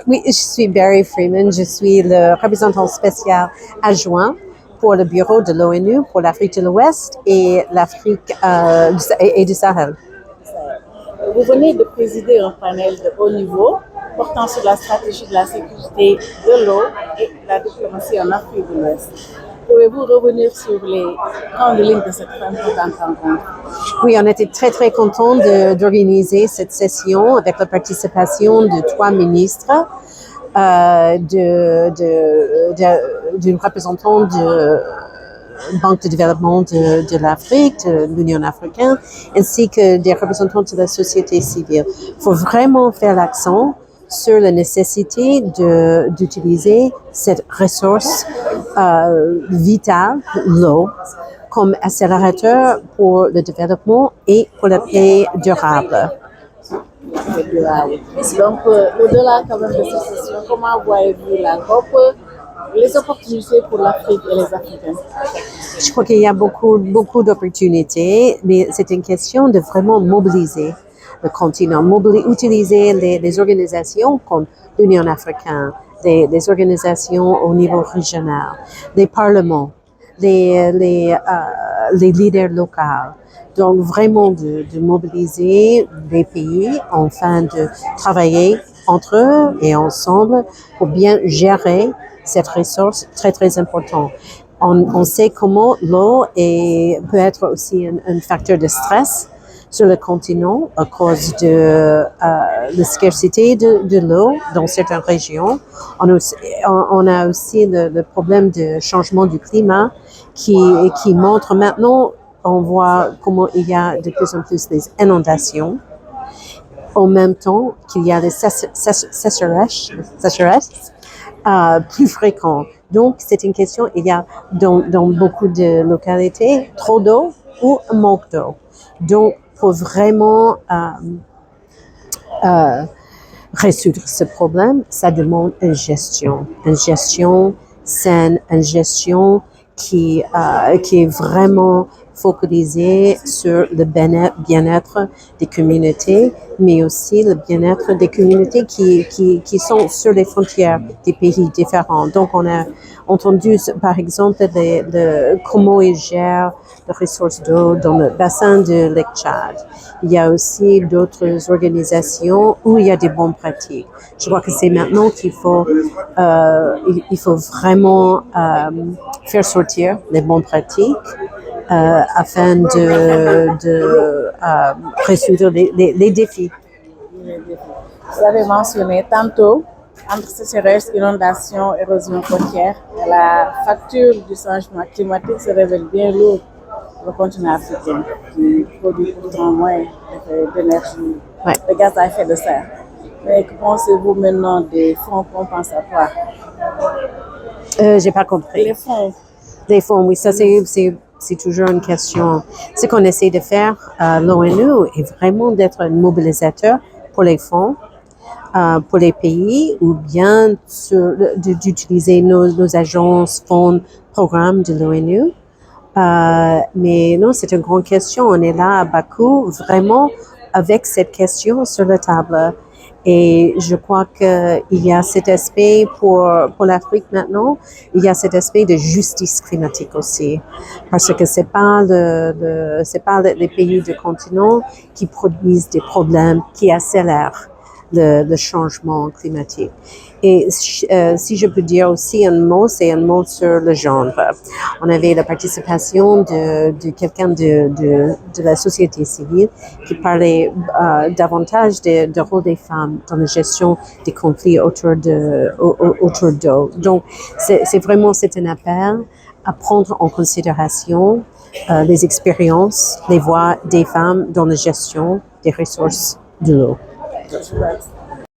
Oui, je suis Barry Freeman. Je suis le représentant spécial adjoint pour le bureau de l'ONU pour l'Afrique de l'Ouest et l'Afrique et du Sahel. Vous venez de présider un panel de haut niveau portant sur la stratégie de la sécurité de l'eau et la diplomatie en Afrique de l'Ouest. Pouvez-vous revenir sur les grandes lignes de cette importante rencontre? Oui, on était très, très contents d'organiser cette session avec la participation de 3 ministres, d'une représentante de Banque de développement de l'Afrique, de l'Union africaine, ainsi que des représentants de la société civile. Il faut vraiment faire l'accent sur la nécessité d'utiliser cette ressource vitale, l'eau, comme accélérateur pour le développement et pour la paix durable. Donc, au-delà quand même de cette session, comment voyez-vous la COP, les opportunités pour l'Afrique et les Africains? Je crois qu'il y a beaucoup d'opportunités, mais c'est une question de vraiment mobiliser le continent, utiliser les organisations comme l'Union africaine, les organisations au niveau régional, les parlements, les leaders locaux. Donc vraiment de mobiliser les pays afin de travailler entre eux et ensemble pour bien gérer cette ressource très très importante. On sait comment l'eau peut être aussi un facteur de stress sur le continent à cause de la scarcité de l'eau dans certaines régions. On a aussi le problème de changement du climat qui montre maintenant, on voit comment il y a de plus en plus des inondations, en même temps qu'il y a des sécheresses plus fréquentes. Donc, c'est une question, il y a dans beaucoup de localités trop d'eau ou un manque d'eau. Donc, pour vraiment résoudre ce problème, ça demande une gestion saine, une gestion qui est vraiment focalisée sur le bien-être des communautés, mais aussi le bien-être des communautés qui sont sur les frontières des pays différents. Donc, on a entendu, par exemple, comment ils gèrent les ressources d'eau dans le bassin de Lake Tchad. Il y a aussi d'autres organisations où il y a des bonnes pratiques. Je crois que c'est maintenant qu'il faut, il faut vraiment faire sortir les bonnes pratiques afin de résoudre les défis. Vous avez mentionné tantôt, entre sécheresse, inondation, érosion côtière, la facture du changement climatique se révèle bien lourde pour le continent africain, qui produit pourtant moins d'énergie, de gaz à effet de serre. Mais que pensez-vous maintenant des fonds compensatoires? J'ai pas compris. Les fonds, oui, ça c'est toujours une question. Ce qu'on essaie de faire à l'ONU est vraiment d'être un mobilisateur pour les fonds, pour les pays, ou bien d'utiliser nos agences, fonds, programmes de l'ONU. Mais non, c'est une grande question. On est là à Bakou, vraiment avec cette question sur la table. Et je crois qu'il y a cet aspect pour l'Afrique maintenant, il y a cet aspect de justice climatique aussi. Parce que c'est pas les pays du continent qui produisent des problèmes, qui accélèrent le changement climatique. Et si je peux dire aussi un mot, c'est un mot sur le genre. On avait la participation de quelqu'un de la société civile qui parlait davantage du rôle des femmes dans la gestion des conflits autour d'eau. Donc, c'est un appel à prendre en considération les expériences, les voix des femmes dans la gestion des ressources de l'eau.